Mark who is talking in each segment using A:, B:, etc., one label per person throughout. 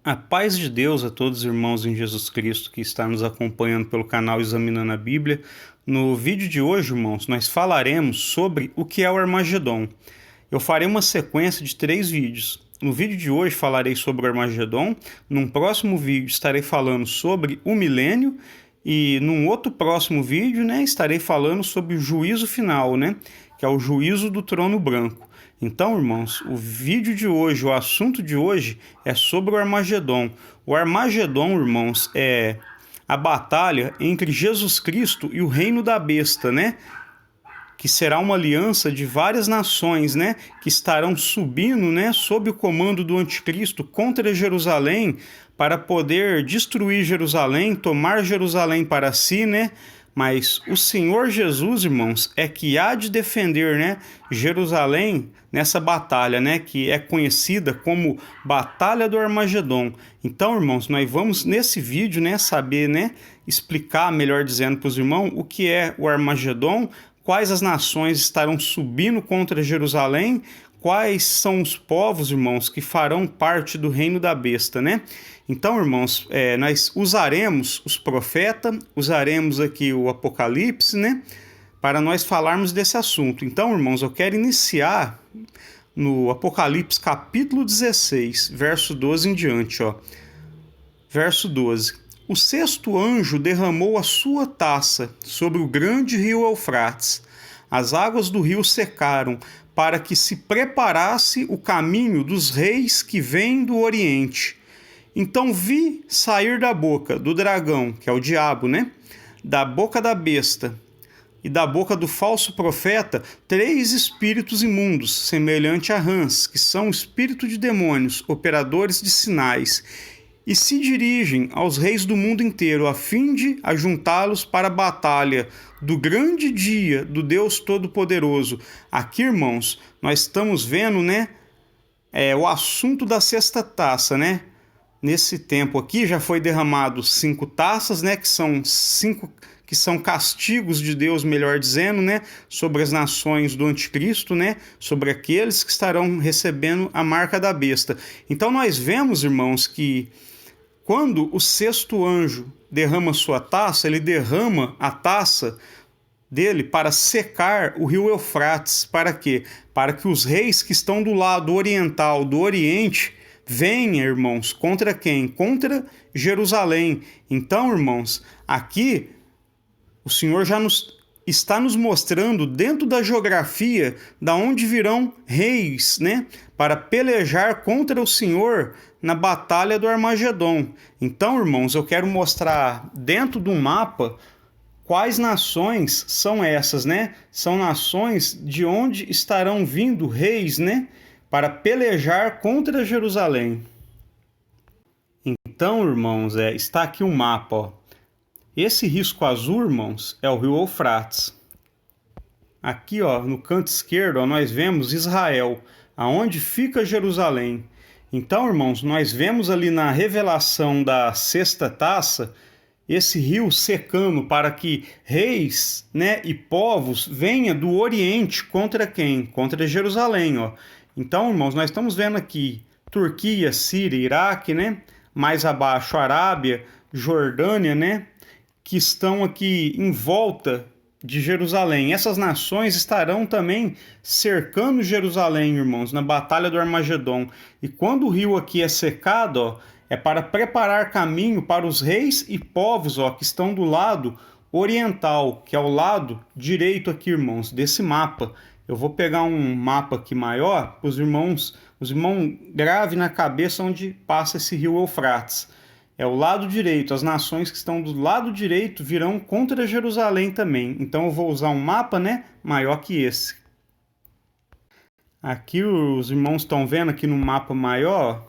A: A paz de Deus a todos os irmãos em Jesus Cristo que está nos acompanhando pelo canal Examinando a Bíblia. No vídeo de hoje, irmãos, nós falaremos sobre o que é o Armagedon. Eu farei uma sequência de 3 vídeos. No vídeo de hoje falarei sobre o Armagedon, num próximo vídeo estarei falando sobre o milênio e num outro próximo vídeo, estarei falando sobre o juízo final, que é o juízo do trono branco. Então, irmãos, o vídeo de hoje, o assunto de hoje é sobre o Armagedon. O Armagedon, irmãos, é a batalha entre Jesus Cristo e o reino da besta, que será uma aliança de várias nações, que estarão subindo, sob o comando do anticristo contra Jerusalém para poder destruir Jerusalém, tomar Jerusalém para si, Mas o Senhor Jesus, irmãos, é que há de defender, Jerusalém nessa batalha, que é conhecida como Batalha do Armagedon. Então, irmãos, nós vamos nesse vídeo, saber, explicar, melhor dizendo para os irmãos, o que é o Armagedon, quais as nações estarão subindo contra Jerusalém, quais são os povos, irmãos, que farão parte do reino da besta, Então, irmãos, nós usaremos os profetas, usaremos aqui o Apocalipse, para nós falarmos desse assunto. Então, irmãos, eu quero iniciar no Apocalipse capítulo 16, verso 12 em diante, ó. Verso 12. O sexto anjo derramou a sua taça sobre o grande rio Eufrates. As águas do rio secaram, para que se preparasse o caminho dos reis que vêm do Oriente. Então vi sair da boca do dragão, que é o diabo, da boca da besta e da boca do falso profeta, 3 espíritos imundos, semelhante a rãs, que são espírito de demônios, operadores de sinais, e se dirigem aos reis do mundo inteiro, a fim de ajuntá-los para a batalha do grande dia do Deus Todo-Poderoso. Aqui, irmãos, nós estamos vendo, o assunto da sexta taça, Nesse tempo aqui já foi derramado 5 taças, que são castigos de Deus, melhor dizendo, sobre as nações do anticristo, sobre aqueles que estarão recebendo a marca da besta. Então nós vemos, irmãos, que quando o sexto anjo derrama sua taça, ele derrama a taça dele para secar o rio Eufrates. Para quê? Para que os reis que estão do lado oriental, do Oriente, venha, irmãos, contra quem? Contra Jerusalém. Então, irmãos, aqui o Senhor já está nos mostrando dentro da geografia da onde virão reis, para pelejar contra o Senhor na batalha do Armagedon. Então, irmãos, eu quero mostrar dentro do mapa quais nações são essas, São nações de onde estarão vindo reis, para pelejar contra Jerusalém. Então, irmãos, está aqui um mapa, ó. Esse risco azul, irmãos, é o rio Eufrates. Aqui, ó, no canto esquerdo, ó, nós vemos Israel, aonde fica Jerusalém. Então, irmãos, nós vemos ali na revelação da sexta taça esse rio secando para que reis, e povos venham do Oriente contra quem? Contra Jerusalém, ó. Então, irmãos, nós estamos vendo aqui Turquia, Síria, Iraque, mais abaixo Arábia, Jordânia, que estão aqui em volta de Jerusalém. Essas nações estarão também cercando Jerusalém, irmãos, na batalha do Armagedon. E quando o rio aqui é secado, ó, é para preparar caminho para os reis e povos, ó, que estão do lado oriental, que é o lado direito aqui, irmãos, desse mapa. Eu vou pegar um mapa aqui maior para os irmãos gravem na cabeça onde passa esse rio Eufrates. É o lado direito, as nações que estão do lado direito virão contra Jerusalém também. Então eu vou usar um mapa, maior que esse. Aqui os irmãos estão vendo aqui no mapa maior.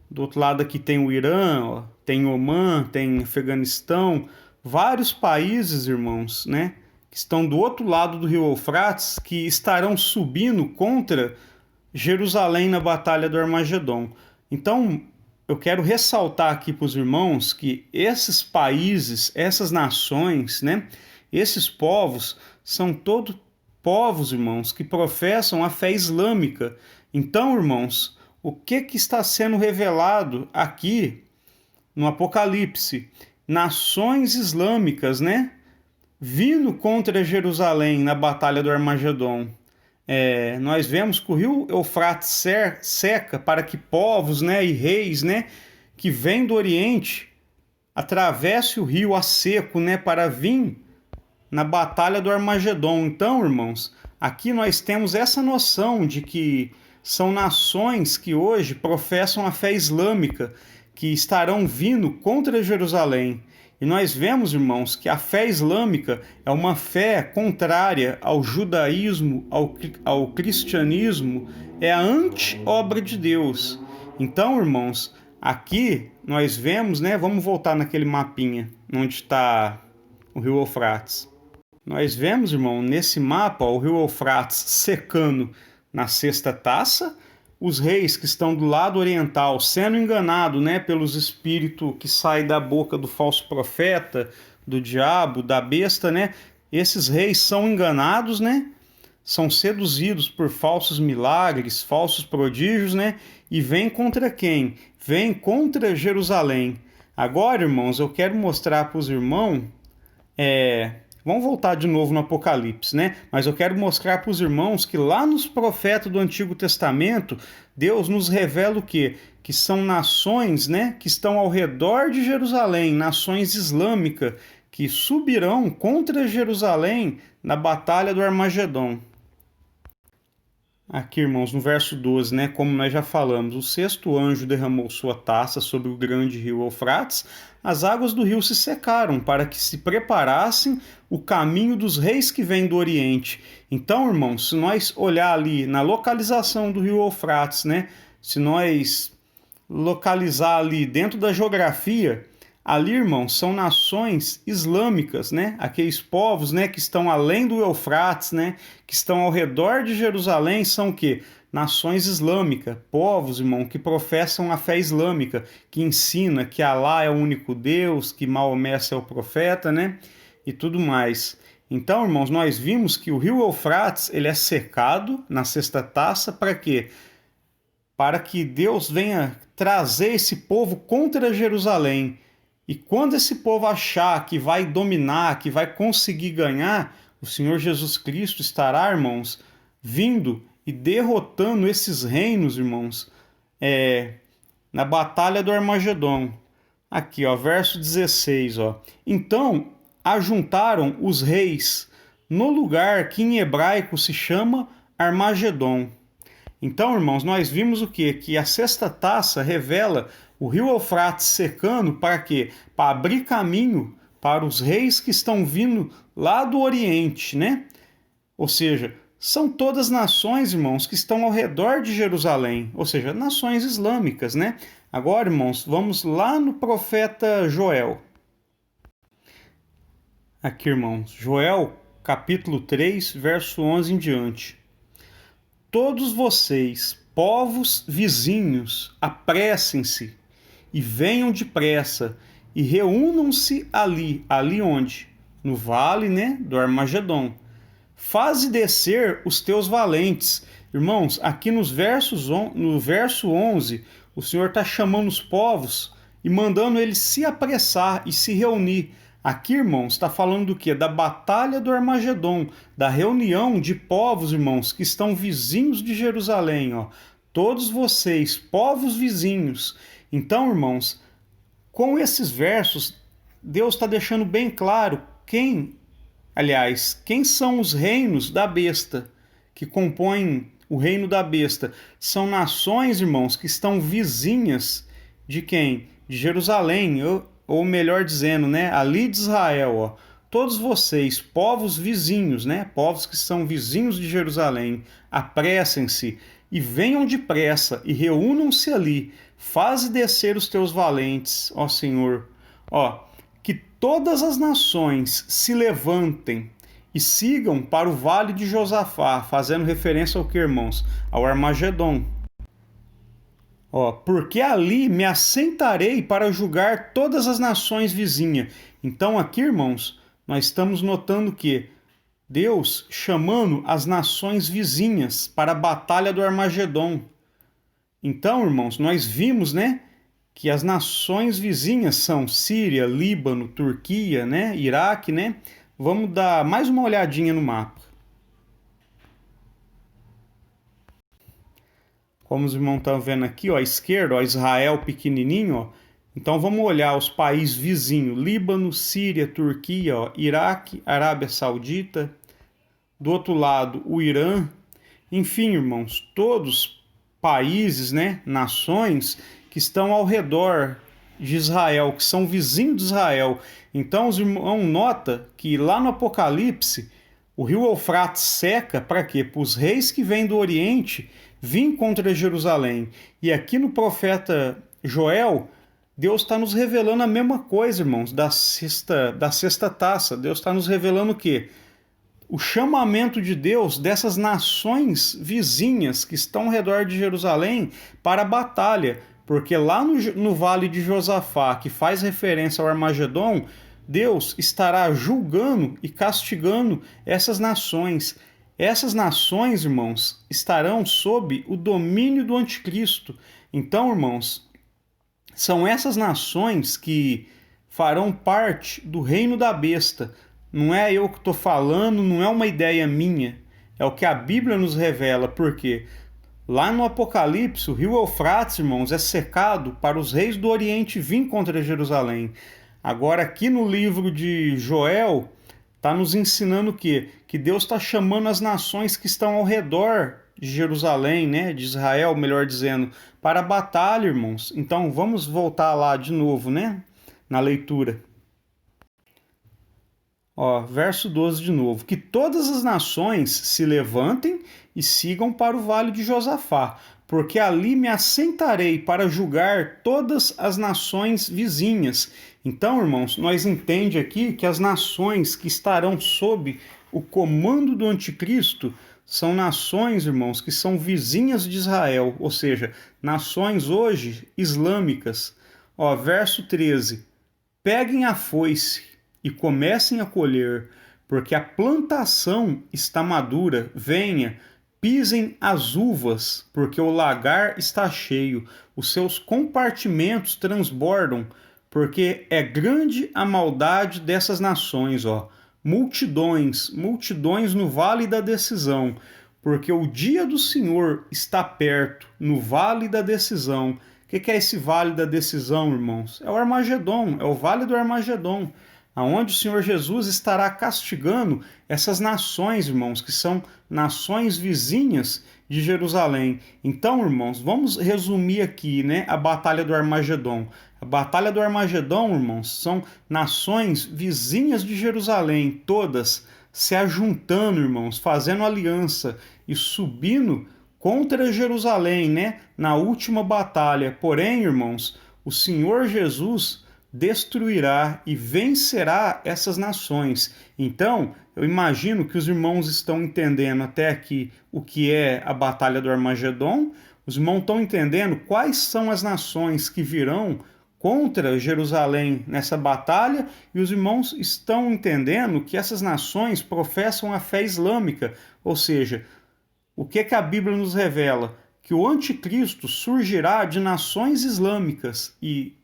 A: Do outro lado aqui tem o Irã, ó, tem Omã, tem Afeganistão, vários países, irmãos, que estão do outro lado do rio Eufrates, que estarão subindo contra Jerusalém na batalha do Armagedon. Então, eu quero ressaltar aqui para os irmãos que esses países, essas nações, esses povos, são todos povos, irmãos, que professam a fé islâmica. Então, irmãos, o que está sendo revelado aqui no Apocalipse? Nações islâmicas, né? Vindo contra Jerusalém na Batalha do Armagedon. Nós vemos que o rio Eufrates seca para que povos, né, e reis, né, que vêm do Oriente atravesse o rio a seco, né, para vir na Batalha do Armagedon. Então, irmãos, aqui nós temos essa noção de que são nações que hoje professam a fé islâmica, que estarão vindo contra Jerusalém. E nós vemos, irmãos, que a fé islâmica é uma fé contrária ao judaísmo, ao cristianismo, é a anti-obra de Deus. Então, irmãos, aqui nós vemos, né? Vamos voltar naquele mapinha onde está o rio Eufrates. Nós vemos, irmão, nesse mapa, o rio Eufrates secando na sexta taça, os reis que estão do lado oriental sendo enganados, né, pelos espíritos que saem da boca do falso profeta, do diabo, da besta, né? Esses reis são enganados, né? São seduzidos por falsos milagres, falsos prodígios, né? E vêm contra quem? Vêm contra Jerusalém. Agora, irmãos, eu quero mostrar para os irmãos... Vamos voltar de novo no Apocalipse, né? Mas eu quero mostrar para os irmãos que lá nos profetas do Antigo Testamento, Deus nos revela o quê? Que são nações, né, que estão ao redor de Jerusalém, nações islâmicas, que subirão contra Jerusalém na Batalha do Armagedon. Aqui, irmãos, no verso 12, né, como nós já falamos, o sexto anjo derramou sua taça sobre o grande rio Eufrates, as águas do rio se secaram para que se preparassem o caminho dos reis que vêm do Oriente. Então, irmãos, se nós olhar ali na localização do rio Eufrates, né, se nós localizar ali dentro da geografia, ali, irmãos, são nações islâmicas, né? Aqueles povos, né, que estão além do Eufrates, né, que estão ao redor de Jerusalém, são o quê? Nações islâmicas, povos, irmão, que professam a fé islâmica, que ensina que Alá é o único Deus, que Maomé é o profeta, né? E tudo mais. Então, irmãos, nós vimos que o rio Eufrates, ele é secado na sexta taça, para quê? Para que Deus venha trazer esse povo contra Jerusalém. E quando esse povo achar que vai dominar, que vai conseguir ganhar, o Senhor Jesus Cristo estará, irmãos, vindo e derrotando esses reinos, irmãos, na batalha do Armagedon. Aqui, ó, verso 16, ó. Então, ajuntaram os reis no lugar que em hebraico se chama Armagedon. Então, irmãos, nós vimos o quê? Que a sexta taça revela o rio Eufrates secando para quê? Para abrir caminho para os reis que estão vindo lá do Oriente, né? Ou seja, são todas nações, irmãos, que estão ao redor de Jerusalém, ou seja, nações islâmicas, né? Agora, irmãos, vamos lá no profeta Joel. Aqui, irmãos, Joel, capítulo 3, verso 11 em diante. Todos vocês, povos vizinhos, apressem-se e venham depressa e reúnam-se ali onde? No vale, né, do Armagedon. Faze descer os teus valentes. Irmãos, aqui no verso 11, o Senhor está chamando os povos e mandando eles se apressar e se reunir. Aqui, irmãos, está falando do quê? Da batalha do Armagedon, da reunião de povos, irmãos, que estão vizinhos de Jerusalém, ó. Todos vocês, povos vizinhos. Então, irmãos, com esses versos, Deus está deixando bem claro quem são os reinos da besta, que compõem o reino da besta. São nações, irmãos, que estão vizinhas de quem? De Jerusalém, ou melhor dizendo, né, ali de Israel, ó. Todos vocês, povos vizinhos, né, povos que são vizinhos de Jerusalém, apressem-se e venham depressa e reúnam-se ali. Faze descer os teus valentes, ó Senhor. Ó, que todas as nações se levantem e sigam para o vale de Josafá, fazendo referência ao que, irmãos? Ao Armagedon. Ó, porque ali me assentarei para julgar todas as nações vizinhas. Então aqui, irmãos, nós estamos notando que Deus chamando as nações vizinhas para a batalha do Armagedon. Então, irmãos, nós vimos, né, que as nações vizinhas são Síria, Líbano, Turquia, né, Iraque, né? Vamos dar mais uma olhadinha no mapa. Como os irmãos estão vendo aqui, ó, à esquerda, ó, Israel pequenininho, ó. Então vamos olhar os países vizinhos: Líbano, Síria, Turquia, ó, Iraque, Arábia Saudita. Do outro lado, o Irã. Enfim, irmãos, todos países, né, nações que estão ao redor de Israel, que são vizinhos de Israel. Então os irmãos notam que lá no Apocalipse o rio Eufrates seca para quê? Para os reis que vêm do Oriente vir contra Jerusalém. E aqui no profeta Joel, Deus está nos revelando a mesma coisa, irmãos, da sexta taça. Deus está nos revelando o quê? O chamamento de Deus dessas nações vizinhas que estão ao redor de Jerusalém para a batalha. Porque lá no vale de Josafá, que faz referência ao Armagedon, Deus estará julgando e castigando essas nações. Essas nações, irmãos, estarão sob o domínio do anticristo. Então, irmãos, são essas nações que farão parte do reino da besta. Não é eu que estou falando, não é uma ideia minha. É o que a Bíblia nos revela. Por quê? Lá no Apocalipse, o rio Eufrates, irmãos, é secado para os reis do Oriente vir contra Jerusalém. Agora, aqui no livro de Joel, está nos ensinando o quê? Que Deus está chamando as nações que estão ao redor de Jerusalém, né? De Israel, melhor dizendo, para a batalha, irmãos. Então, vamos voltar lá de novo, né? Na leitura. Ó, verso 12 de novo. Que todas as nações se levantem e sigam para o vale de Josafá, porque ali me assentarei para julgar todas as nações vizinhas. Então, irmãos, nós entendemos aqui que as nações que estarão sob o comando do anticristo são nações, irmãos, que são vizinhas de Israel, ou seja, nações hoje islâmicas. Ó, verso 13. Peguem a foice e comecem a colher, porque a plantação está madura. Venha, pisem as uvas, porque o lagar está cheio, os seus compartimentos transbordam, porque é grande a maldade dessas nações, ó. Multidões, multidões no vale da decisão, porque o dia do Senhor está perto, no vale da decisão. O que é esse vale da decisão, irmãos? É o Armagedon, é o vale do Armagedon, aonde o Senhor Jesus estará castigando essas nações, irmãos, que são nações vizinhas de Jerusalém. Então, irmãos, vamos resumir aqui, né, a batalha do Armagedon. A batalha do Armagedon, irmãos, são nações vizinhas de Jerusalém, todas se ajuntando, irmãos, fazendo aliança e subindo contra Jerusalém, né, na última batalha. Porém, irmãos, o Senhor Jesus destruirá e vencerá essas nações. Então, eu imagino que os irmãos estão entendendo até aqui o que é a batalha do Armagedon. Os irmãos estão entendendo quais são as nações que virão contra Jerusalém nessa batalha, e os irmãos estão entendendo que essas nações professam a fé islâmica, ou seja, o que a Bíblia nos revela? Que o anticristo surgirá de nações islâmicas e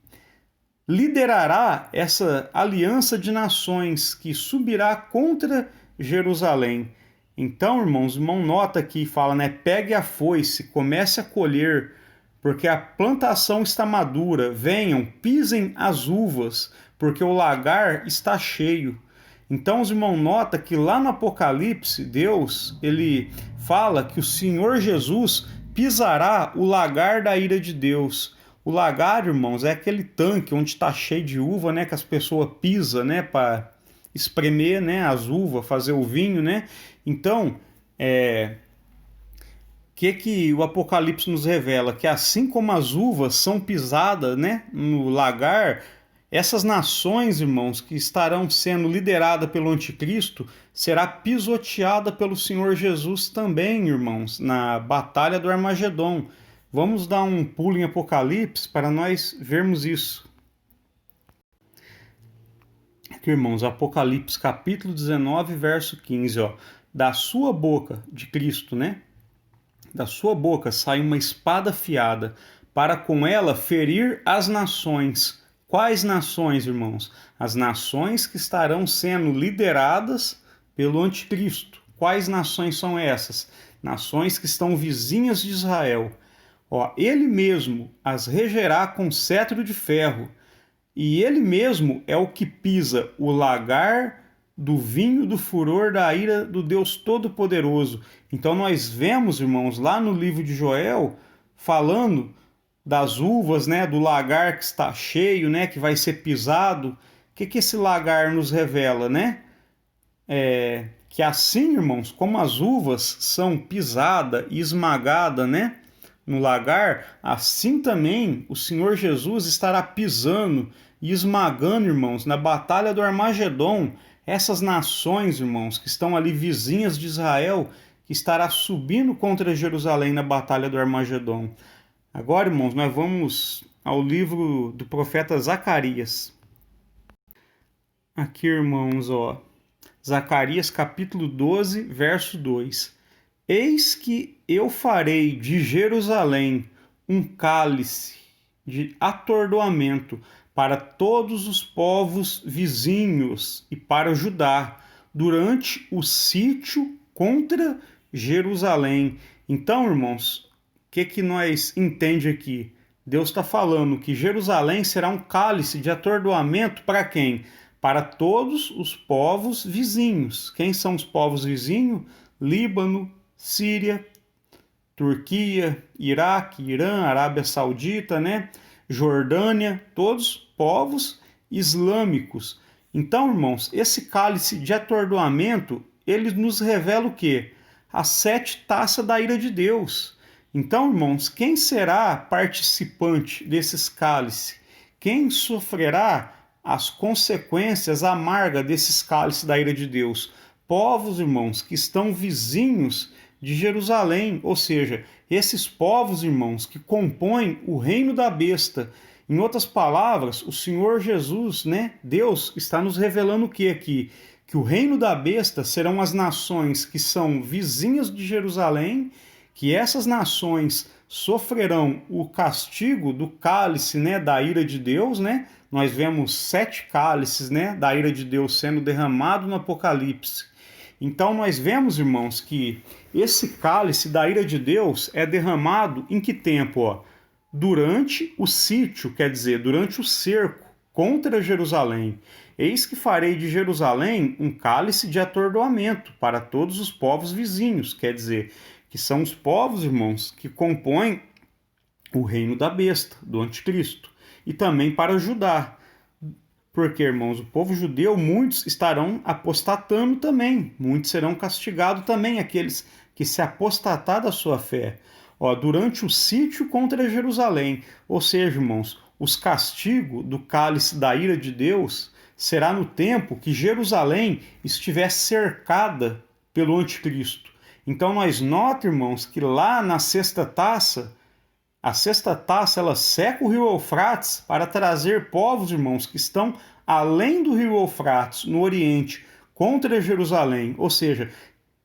A: liderará essa aliança de nações que subirá contra Jerusalém. Então, irmãos, o irmão nota aqui e fala, né? Pegue a foice, comece a colher, porque a plantação está madura. Venham, pisem as uvas, porque o lagar está cheio. Então, os irmãos nota que lá no Apocalipse, Deus, ele fala que o Senhor Jesus pisará o lagar da ira de Deus. O lagar, irmãos, é aquele tanque onde está cheio de uva, né, que as pessoas pisam, né, para espremer, né, as uvas, fazer o vinho, né? Então, que o Apocalipse nos revela? Que assim como as uvas são pisadas, né, no lagar, essas nações, irmãos, que estarão sendo lideradas pelo anticristo, será pisoteada pelo Senhor Jesus também, irmãos, na batalha do Armagedon. Vamos dar um pulo em Apocalipse para nós vermos isso. Aqui, irmãos, Apocalipse capítulo 19, verso 15, ó. Da sua boca, de Cristo, né? da sua boca sai uma espada afiada, para com ela ferir as nações. Quais nações, irmãos? As nações que estarão sendo lideradas pelo anticristo. Quais nações são essas? Nações que estão vizinhas de Israel. Ele mesmo as regerá com cetro de ferro, e ele mesmo é o que pisa o lagar do vinho do furor da ira do Deus Todo-Poderoso. Então nós vemos, irmãos, lá no livro de Joel, falando das uvas, né, do lagar que está cheio, né, que vai ser pisado. O que esse lagar nos revela, né? Que assim, irmãos, como as uvas são pisadas e esmagadas, né, no lagar, assim também o Senhor Jesus estará pisando e esmagando, irmãos, na batalha do Armagedon, essas nações, irmãos, que estão ali vizinhas de Israel, que estará subindo contra Jerusalém na batalha do Armagedon. Agora, irmãos, nós vamos ao livro do profeta Zacarias. Aqui, irmãos, Zacarias capítulo 12, verso 2. Eis que eu farei de Jerusalém um cálice de atordoamento para todos os povos vizinhos e para Judá, durante o sítio contra Jerusalém. Então, irmãos, o que nós entende aqui? Deus está falando que Jerusalém será um cálice de atordoamento para quem? Para todos os povos vizinhos. Quem são os povos vizinhos? Líbano, Síria, Turquia, Iraque, Irã, Arábia Saudita, né? Jordânia, todos povos islâmicos. Então, irmãos, esse cálice de atordoamento, ele nos revela o quê? As 7 taças da ira de Deus. Então, irmãos, quem será participante desses cálices? Quem sofrerá as consequências amargas desses cálices da ira de Deus? Povos, irmãos, que estão vizinhos de Jerusalém, ou seja, esses povos, irmãos, que compõem o reino da besta. Em outras palavras, o Senhor Jesus, né, Deus, está nos revelando o que aqui? Que o reino da besta serão as nações que são vizinhas de Jerusalém, que essas nações sofrerão o castigo do cálice, né, da ira de Deus, né? Nós vemos 7 cálices, né, da ira de Deus sendo derramado no Apocalipse. Então nós vemos, irmãos, que esse cálice da ira de Deus é derramado em que tempo? Durante o sítio, quer dizer, durante o cerco contra Jerusalém. Eis que farei de Jerusalém um cálice de atordoamento para todos os povos vizinhos, quer dizer, que são os povos, irmãos, que compõem o reino da besta, do anticristo, e também para Judá. Porque, irmãos, o povo judeu, muitos estarão apostatando também, muitos serão castigados também, aqueles que se apostatar da sua fé. Durante o sítio contra Jerusalém, ou seja, irmãos, os castigos do cálice da ira de Deus será no tempo que Jerusalém estiver cercada pelo anticristo. Então nós notamos, irmãos, que lá na sexta taça, a sexta taça, ela seca o rio Eufrates para trazer povos, irmãos, que estão além do rio Eufrates, no Oriente, contra Jerusalém. Ou seja,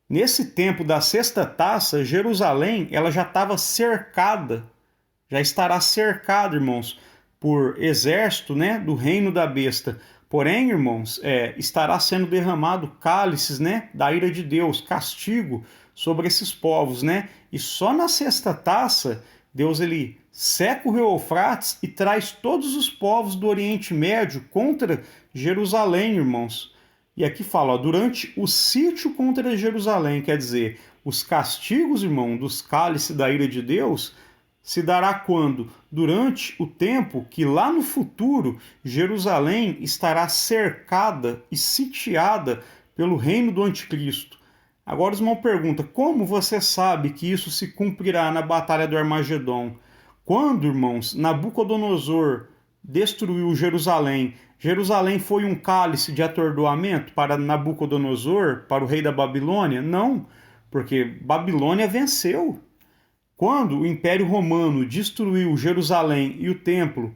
A: nesse tempo da sexta taça, Jerusalém, ela já estava cercada, já estará cercada, irmãos, por exército, né, do reino da besta. Porém, irmãos, estará sendo derramado cálices, né, da ira de Deus, castigo sobre esses povos, né? E só na sexta taça, Deus ele seca o rio Eufrates e traz todos os povos do Oriente Médio contra Jerusalém, irmãos. E aqui fala, durante o sítio contra Jerusalém, quer dizer, os castigos, irmão, dos cálices da ira de Deus, se dará quando? Durante o tempo que lá no futuro Jerusalém estará cercada e sitiada pelo reino do anticristo. Agora os irmãos perguntam, como você sabe que isso se cumprirá na batalha do Armagedon? Quando, irmãos, Nabucodonosor destruiu Jerusalém, Jerusalém foi um cálice de atordoamento para Nabucodonosor, para o rei da Babilônia? Não, porque Babilônia venceu. Quando o Império Romano destruiu Jerusalém e o templo,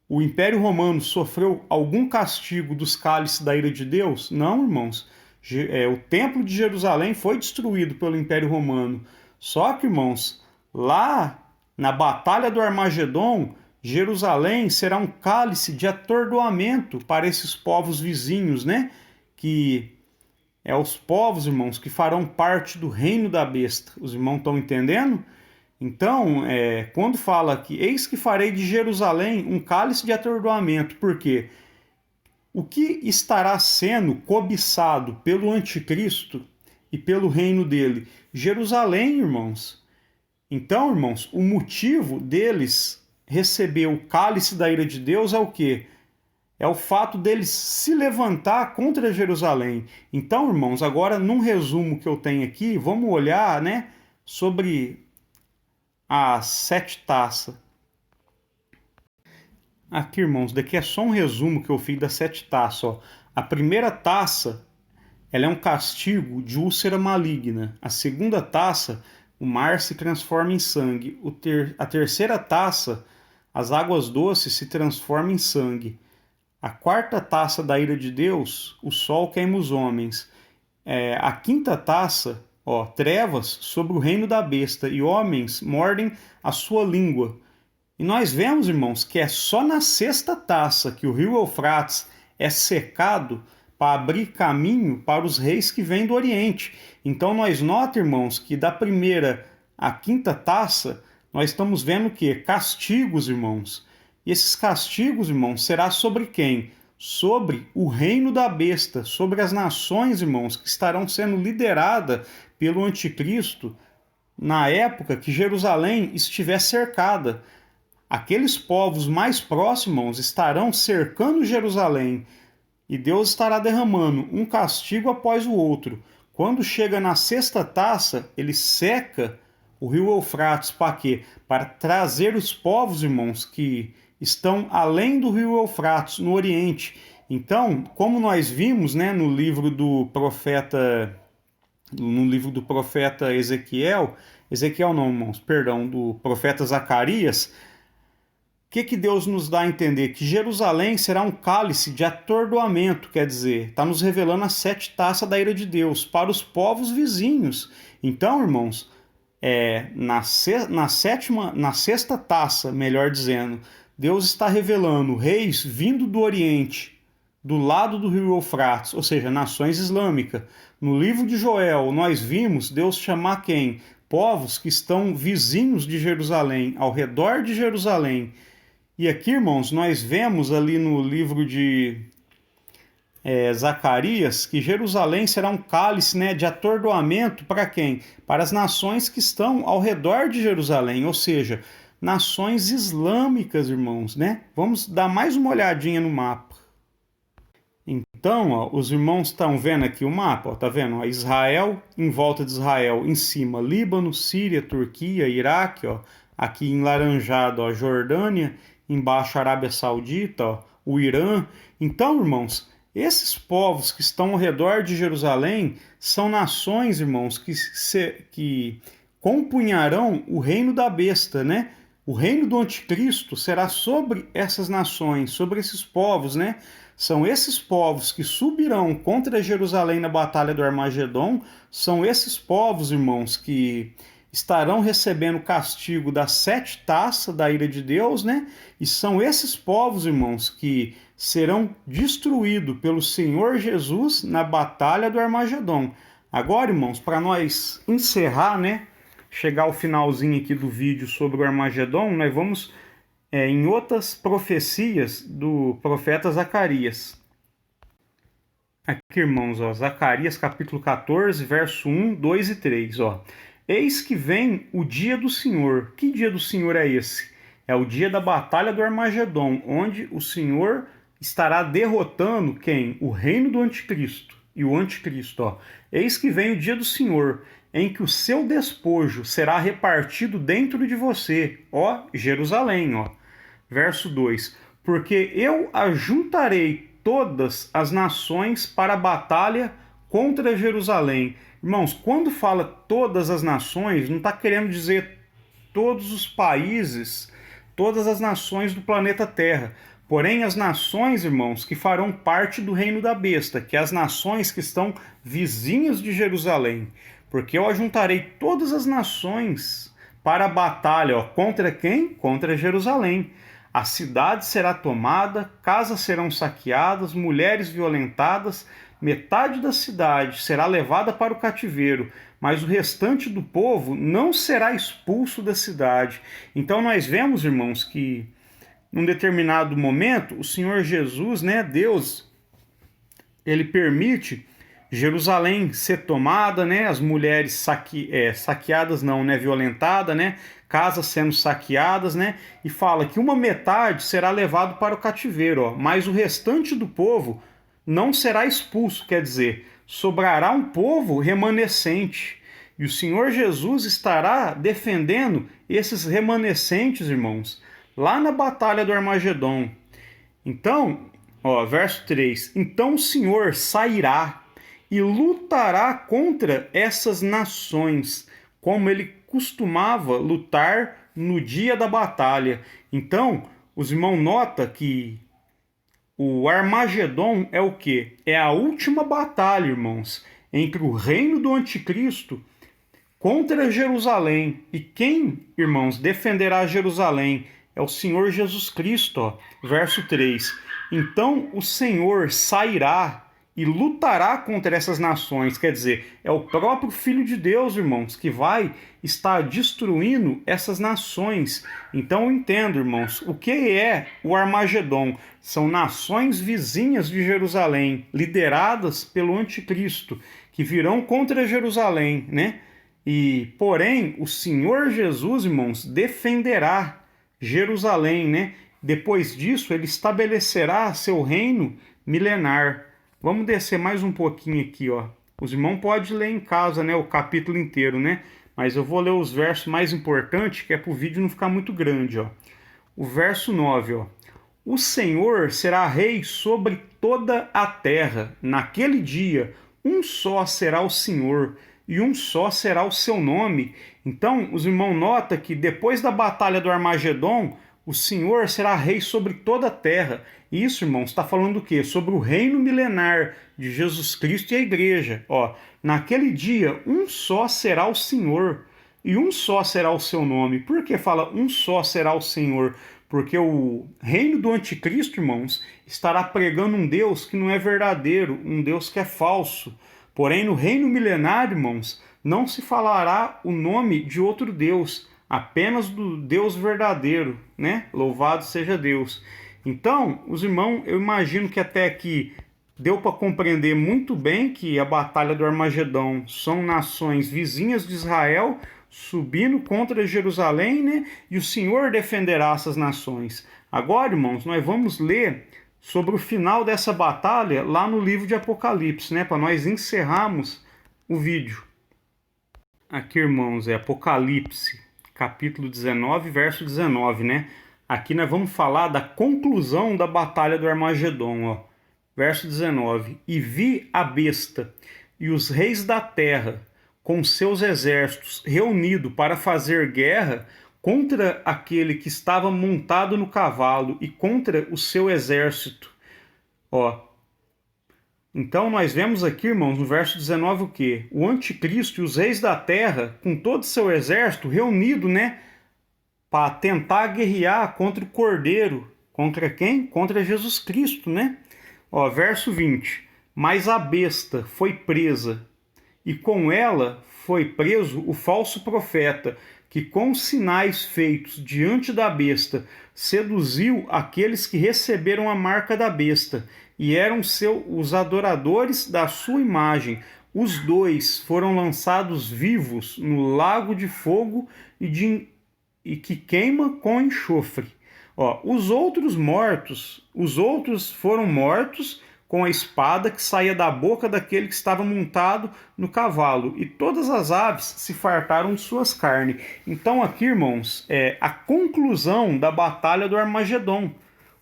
A: o Império Romano sofreu algum castigo dos cálices da ira de Deus? Não, irmãos. O templo de Jerusalém foi destruído pelo Império Romano. Só que, irmãos, lá na Batalha do Armagedon, Jerusalém será um cálice de atordoamento para esses povos vizinhos, né? Que é os povos, irmãos, que farão parte do reino da besta. Os irmãos estão entendendo? Então, quando fala que eis que farei de Jerusalém um cálice de atordoamento, por quê? O que estará sendo cobiçado pelo anticristo e pelo reino dele? Jerusalém, irmãos. Então, irmãos, o motivo deles receber o cálice da ira de Deus é o quê? É o fato deles se levantar contra Jerusalém. Então, irmãos, agora num resumo que eu tenho aqui, vamos olhar, né, sobre as 7 taças. Aqui, irmãos, daqui é só um resumo que eu fiz das 7 taças. Ó. A primeira taça, ela é um castigo de úlcera maligna. A segunda taça, o mar se transforma em sangue. A terceira taça, as águas doces se transformam em sangue. A quarta taça da ira de Deus, o sol queima os homens. A quinta taça, ó, trevas sobre o reino da besta, e homens mordem a sua língua. E nós vemos, irmãos, que é só na sexta taça que o rio Eufrates é secado para abrir caminho para os reis que vêm do Oriente. Então nós notamos, irmãos, que da primeira à quinta taça, nós estamos vendo o quê? Castigos, irmãos. E esses castigos, irmãos, será sobre quem? Sobre o reino da besta, sobre as nações, irmãos, que estarão sendo lideradas pelo anticristo na época que Jerusalém estiver cercada. Aqueles povos mais próximos estarão cercando Jerusalém e Deus estará derramando um castigo após o outro. Quando chega na sexta taça, ele seca o rio Eufrates para quê? Para trazer os povos, irmãos, que estão além do rio Eufrates, no Oriente. Então, como nós vimos, né, no livro do profeta Ezequiel não, irmãos, perdão, do profeta Zacarias, o que Deus nos dá a entender? Que Jerusalém será um cálice de atordoamento, quer dizer, está nos revelando as 7 taças da ira de Deus para os povos vizinhos. Então, irmãos, na sexta taça, melhor dizendo, Deus está revelando reis vindo do Oriente, do lado do rio Eufrates, ou seja, nações islâmicas. No livro de Joel, nós vimos Deus chamar quem? Povos que estão vizinhos de Jerusalém, ao redor de Jerusalém. E aqui, irmãos, nós vemos ali no livro de Zacarias que Jerusalém será um cálice, né, de atordoamento para quem? Para as nações que estão ao redor de Jerusalém, ou seja, nações islâmicas, irmãos, né? Vamos dar mais uma olhadinha no mapa. Então, ó, os irmãos estão vendo aqui o mapa, ó, tá vendo? Ó, Israel, em volta de Israel, em cima, Líbano, Síria, Turquia, Iraque, ó, aqui em laranjado, ó, Jordânia, embaixo Arábia Saudita, ó, o Irã. Então, irmãos, esses povos que estão ao redor de Jerusalém são nações, irmãos, que compunharão o reino da besta, né? O reino do anticristo será sobre essas nações, sobre esses povos, né? São esses povos que subirão contra Jerusalém na batalha do Armagedon, são esses povos, irmãos, que estarão recebendo o castigo das 7 taças da ira de Deus, né? E são esses povos, irmãos, que serão destruídos pelo Senhor Jesus na batalha do Armagedon. Agora, irmãos, para nós encerrar, né? Chegar ao finalzinho aqui do vídeo sobre o Armagedon, nós vamos em outras profecias do profeta Zacarias. Aqui, irmãos, ó, Zacarias capítulo 14, verso 1, 2 e 3, ó. Eis que vem o dia do Senhor. Que dia do Senhor é esse? É o dia da batalha do Armagedon, onde o Senhor estará derrotando quem? O reino do anticristo. E o anticristo, ó. Eis que vem o dia do Senhor, em que o seu despojo será repartido dentro de você, ó Jerusalém, ó. Verso 2. Porque eu ajuntarei todas as nações para a batalha contra Jerusalém. Irmãos, quando fala todas as nações, não está querendo dizer todos os países, todas as nações do planeta Terra. Porém, as nações, irmãos, que farão parte do reino da besta, que é as nações que estão vizinhas de Jerusalém. porque eu ajuntarei todas as nações para a batalha, ó, contra quem? Contra Jerusalém. A cidade será tomada, casas serão saqueadas, mulheres violentadas, metade da cidade será levada para o cativeiro, mas o restante do povo não será expulso da cidade. Então nós vemos, irmãos, que num determinado momento, o Senhor Jesus, né, Deus, ele permite Jerusalém ser tomada, né, as mulheres saqueadas não, né, violentadas, né, casas sendo saqueadas, né, e fala que uma metade será levado para o cativeiro, ó, mas o restante do povo não será expulso, quer dizer, sobrará um povo remanescente. E o Senhor Jesus estará defendendo esses remanescentes, irmãos, lá na batalha do Armagedon. Então, ó, verso 3: então o Senhor sairá e lutará contra essas nações, como ele costumava lutar no dia da batalha. Então, os irmãos notam que o Armagedon é o quê? É a última batalha, irmãos, entre o reino do anticristo contra Jerusalém. E quem, irmãos, defenderá Jerusalém? É o Senhor Jesus Cristo, ó. Verso 3. Então o Senhor sairá e lutará contra essas nações. Quer dizer, é o próprio Filho de Deus, irmãos, que vai estar destruindo essas nações. Então eu entendo, irmãos, o que é o Armagedon? São nações vizinhas de Jerusalém, lideradas pelo anticristo, que virão contra Jerusalém, né? E, porém, o Senhor Jesus, irmãos, defenderá Jerusalém, né? Depois disso, ele estabelecerá seu reino milenar. Vamos descer mais um pouquinho aqui, ó. Os irmãos podem ler em casa, né, o capítulo inteiro, né? Mas eu vou ler os versos mais importantes, que é para o vídeo não ficar muito grande, ó. O verso 9, ó. O Senhor será rei sobre toda a terra. Naquele dia, um só será o Senhor, e um só será o seu nome. Então, os irmãos notam que depois da batalha do Armagedon, o Senhor será rei sobre toda a terra. Isso, irmãos, está falando o quê? Sobre o reino milenar de Jesus Cristo e a igreja. Ó, naquele dia, um só será o Senhor, e um só será o seu nome. Por que fala um só será o Senhor? Porque o reino do anticristo, irmãos, estará pregando um Deus que não é verdadeiro, um Deus que é falso. Porém, no reino milenário, irmãos, não se falará o nome de outro Deus, apenas do Deus verdadeiro, né? Louvado seja Deus. Então, os irmãos, eu imagino que até aqui deu para compreender muito bem que a batalha do Armagedon são nações vizinhas de Israel subindo contra Jerusalém, né? E o Senhor defenderá essas nações. Agora, irmãos, nós vamos ler sobre o final dessa batalha lá no livro de Apocalipse, né? Para nós encerrarmos o vídeo. Aqui, irmãos, é Apocalipse, capítulo 19, verso 19, né? Aqui nós vamos falar da conclusão da batalha do Armagedon, ó. Verso 19. E vi a besta e os reis da terra com seus exércitos reunidos para fazer guerra contra aquele que estava montado no cavalo e contra o seu exército. Ó. Então nós vemos aqui, irmãos, no verso 19 o quê? O anticristo e os reis da terra, com todo o seu exército reunido, né? Para tentar guerrear contra o Cordeiro. Contra quem? Contra Jesus Cristo, né? Ó, verso 20. Mas a besta foi presa, e com ela foi preso o falso profeta, que com os sinais feitos diante da besta seduziu aqueles que receberam a marca da besta, e eram os adoradores da sua imagem. Os dois foram lançados vivos no lago de fogo e que queima com enxofre. Ó, os outros foram mortos com a espada que saía da boca daquele que estava montado no cavalo, e todas as aves se fartaram de suas carnes. Então aqui, irmãos, é a conclusão da batalha do Armagedon.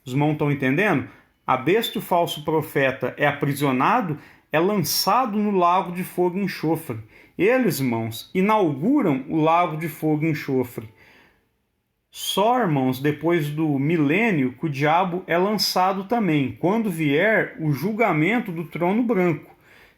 A: Os irmãos estão entendendo? A besta e o falso profeta é aprisionado, é lançado no lago de fogo e enxofre. Eles, irmãos, inauguram o lago de fogo e enxofre. Só, irmãos, depois do milênio que o diabo é lançado também, quando vier o julgamento do trono branco.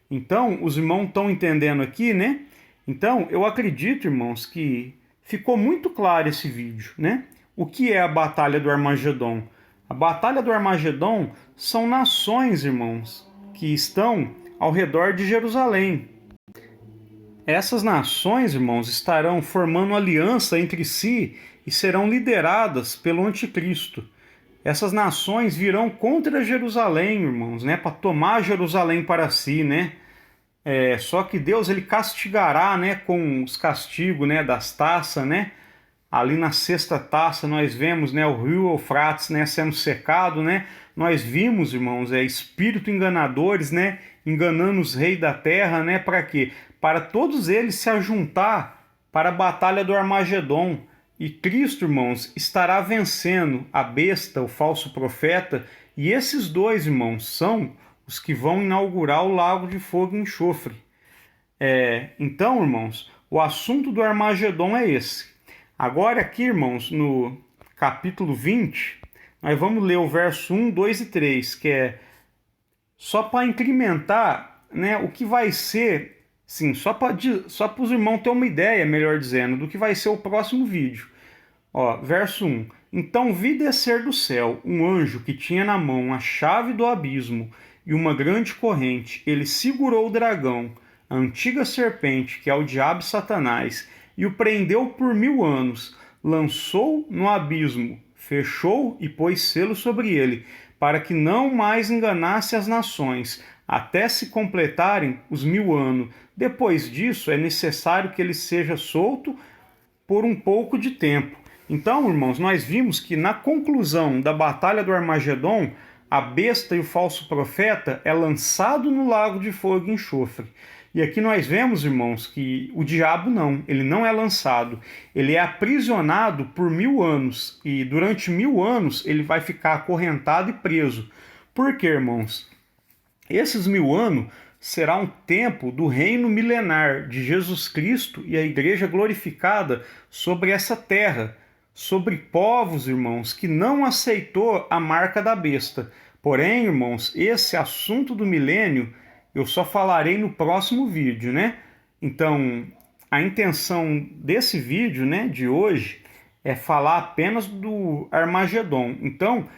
A: Então, os irmãos estão entendendo aqui, né? Então, eu acredito, irmãos, que ficou muito claro esse vídeo, né? O que é a Batalha do Armagedon? A Batalha do Armagedon são nações, irmãos, que estão ao redor de Jerusalém. Essas nações, irmãos, estarão formando aliança entre si e serão lideradas pelo anticristo. Essas nações virão contra Jerusalém, irmãos, né, para tomar Jerusalém para si, né? Só que Deus ele castigará, né, com os castigos, né, das taças, né? Ali na sexta taça nós vemos, né, o rio Eufrates, né, sendo secado, né? Nós vimos, irmãos, espírito enganadores, né, enganando os reis da terra, né? Para quê? Para todos eles se ajuntar para a batalha do Armagedon. E Cristo, irmãos, estará vencendo a besta, o falso profeta, e esses dois, irmãos, são os que vão inaugurar o lago de fogo e enxofre. Então, irmãos, o assunto do Armagedon é esse. Agora aqui, irmãos, no capítulo 20, nós vamos ler o verso 1, 2 e 3, que é só para incrementar, né, o que vai ser, sim, só para os irmãos terem uma ideia, melhor dizendo, do que vai ser o próximo vídeo. Ó, verso 1. Então vi descer do céu um anjo que tinha na mão a chave do abismo e uma grande corrente. Ele segurou o dragão, a antiga serpente, que é o diabo e Satanás, e o prendeu por 1000 anos. Lançou no abismo, fechou e pôs selo sobre ele, para que não mais enganasse as nações, até se completarem os 1000 anos. Depois disso, é necessário que ele seja solto por um pouco de tempo. Então, irmãos, nós vimos que na conclusão da batalha do Armagedon, a besta e o falso profeta é lançado no lago de fogo e enxofre. E aqui nós vemos, irmãos, que o diabo não, ele não é lançado. Ele é aprisionado por 1000 anos. E durante 1000 anos ele vai ficar acorrentado e preso. Por quê, irmãos? Esses 1000 anos será um tempo do reino milenar de Jesus Cristo e a igreja glorificada sobre essa terra, sobre povos, irmãos, que não aceitou a marca da besta. Porém, irmãos, esse assunto do milênio eu só falarei no próximo vídeo, né? Então, a intenção desse vídeo, né, de hoje, é falar apenas do Armagedon. Então,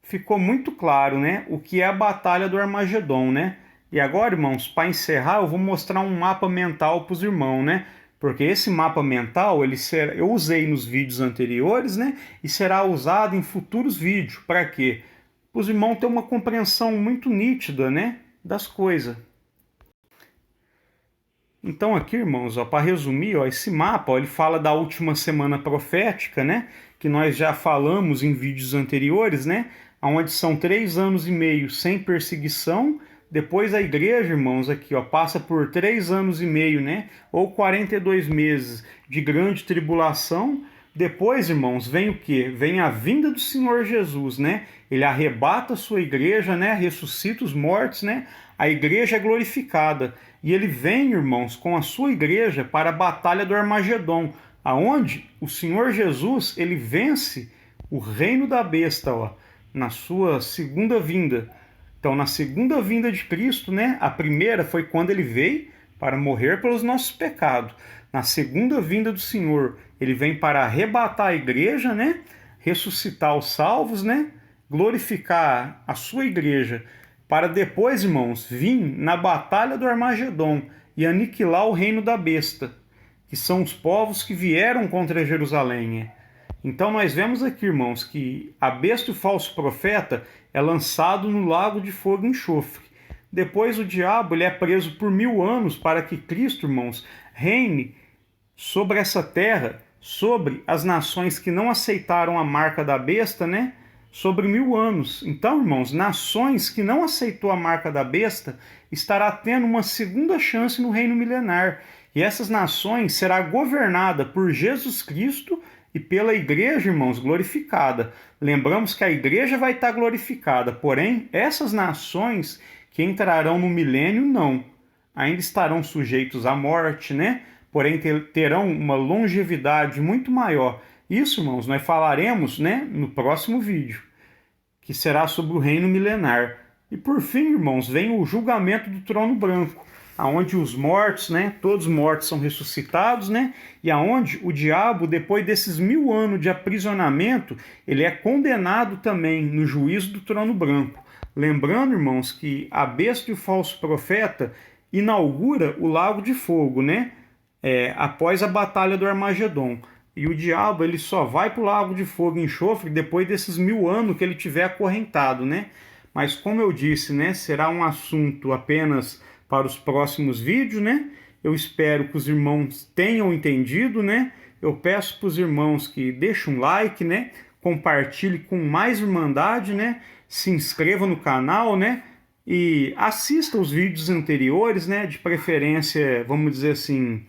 A: ficou muito claro, né, o que é a batalha do Armagedon, né? E agora, irmãos, para encerrar, eu vou mostrar um mapa mental para os irmãos, né? Porque esse mapa mental, eu usei nos vídeos anteriores, né? E será usado em futuros vídeos. Para quê? Para os irmãos terem uma compreensão muito nítida, né, das coisas. Então aqui, irmãos, para resumir, esse mapa, ele fala da última semana profética, né? Que nós já falamos em vídeos anteriores, né? Onde são 3 anos e meio sem perseguição. Depois a igreja, irmãos, aqui, passa por 3 anos e meio, né? Ou 42 meses de grande tribulação. Depois, irmãos, vem o quê? Vem a vinda do Senhor Jesus, né? Ele arrebata a sua igreja, né? Ressuscita os mortos, né? A igreja é glorificada. E ele vem, irmãos, com a sua igreja para a batalha do Armagedon, aonde o Senhor Jesus, ele vence o reino da besta, na sua segunda vinda. Então, na segunda vinda de Cristo, né? A primeira foi quando ele veio para morrer pelos nossos pecados. Na segunda vinda do Senhor, ele vem para arrebatar a igreja, né? Ressuscitar os salvos, né? Glorificar a sua igreja, para depois, irmãos, vir na batalha do Armagedon e aniquilar o reino da besta, que são os povos que vieram contra Jerusalém. Então nós vemos aqui, irmãos, que a besta e o falso profeta é lançado no lago de fogo e enxofre. Depois o diabo ele é preso por 1000 anos para que Cristo, irmãos, reine sobre essa terra, sobre as nações que não aceitaram a marca da besta, né? Sobre 1000 anos. Então, irmãos, nações que não aceitou a marca da besta estará tendo uma segunda chance no reino milenar. E essas nações será governada por Jesus Cristo e pela igreja, irmãos, glorificada. Lembramos que a igreja vai estar glorificada, porém, essas nações que entrarão no milênio, não. Ainda estarão sujeitos à morte, né? Porém, terão uma longevidade muito maior. Isso, irmãos, nós falaremos, né, no próximo vídeo, que será sobre o reino milenar. E por fim, irmãos, vem o julgamento do trono branco, aonde os mortos, né, todos os mortos são ressuscitados, né, e aonde o diabo, depois desses 1000 anos de aprisionamento, ele é condenado também no juízo do trono branco. Lembrando, irmãos, que a besta e o falso profeta inaugura o lago de fogo, né, após a batalha do Armagedon. E o diabo ele só vai para o lago de fogo e enxofre depois desses 1000 anos que ele tiver acorrentado, né? Mas como eu disse, né, será um assunto apenas para os próximos vídeos, né? Eu espero que os irmãos tenham entendido, né? Eu peço para os irmãos que deixem um like, né? Compartilhe com mais irmandade, né? Se inscreva no canal, né? E assista os vídeos anteriores, né? De preferência, vamos dizer assim,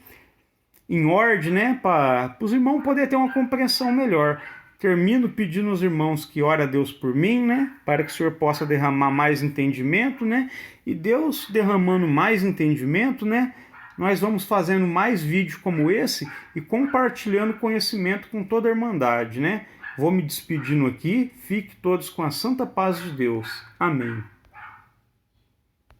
A: em ordem, né, para os irmãos poderem ter uma compreensão melhor. Termino pedindo aos irmãos que ore a Deus por mim, né, para que o Senhor possa derramar mais entendimento, né, e Deus derramando mais entendimento, né, nós vamos fazendo mais vídeos como esse e compartilhando conhecimento com toda a irmandade, né. Vou me despedindo aqui, fique todos com a santa paz de Deus. Amém.